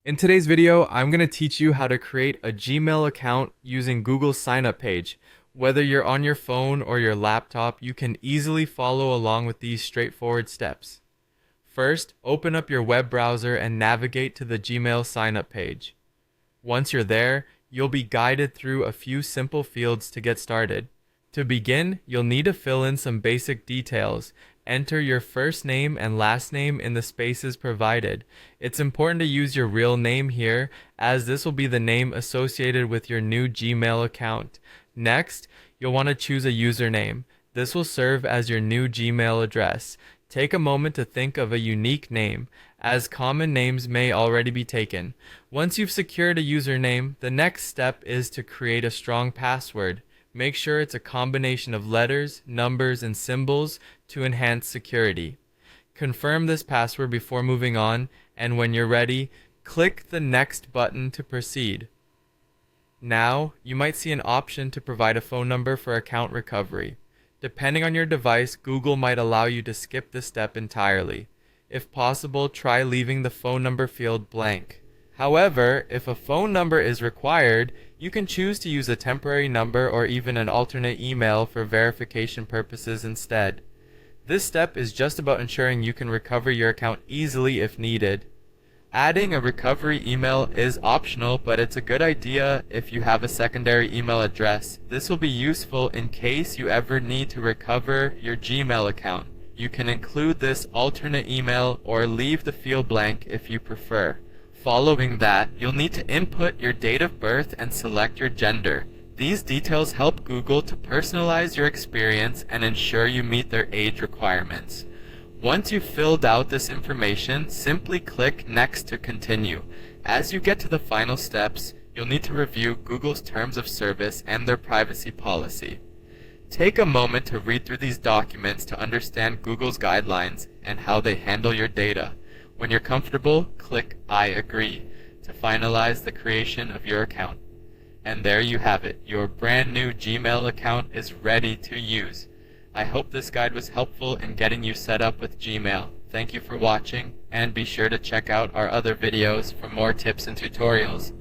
In today's video, I'm going to teach you how to create a Gmail account using Google's sign-up page. Whether you're on your phone or your laptop, you can easily follow along with these straightforward steps. First, open up your web browser and navigate to the Gmail sign-up page. Once you're there, you'll be guided through a few simple fields to get started. To begin, you'll need to fill in some basic details. Enter your first name and last name in the spaces provided. It's important to use your real name here, as this will be the name associated with your new Gmail account. Next, you'll want to choose a username. This will serve as your new Gmail address. Take a moment to think of a unique name, as common names may already be taken. Once you've secured a username, the next step is to create a strong password. Make sure it's a combination of letters, numbers, and symbols to enhance security. Confirm this password before moving on, and when you're ready, click the Next button to proceed. Now, you might see an option to provide a phone number for account recovery. Depending on your device, Google might allow you to skip this step entirely. If possible, try leaving the phone number field blank. However, if a phone number is required, you can choose to use a temporary number or even an alternate email for verification purposes instead. This step is just about ensuring you can recover your account easily if needed. Adding a recovery email is optional, but it's a good idea if you have a secondary email address. This will be useful in case you ever need to recover your Gmail account. You can include this alternate email or leave the field blank if you prefer. Following that, you'll need to input your date of birth and select your gender. These details help Google to personalize your experience and ensure you meet their age requirements. Once you've filled out this information, simply click Next to continue. As you get to the final steps, you'll need to review Google's terms of service and their privacy policy. Take a moment to read through these documents to understand Google's guidelines and how they handle your data. When you're comfortable, click I agree to finalize the creation of your account. And there you have it. Your brand new Gmail account is ready to use. I hope this guide was helpful in getting you set up with Gmail. Thank you for watching, and be sure to check out our other videos for more tips and tutorials.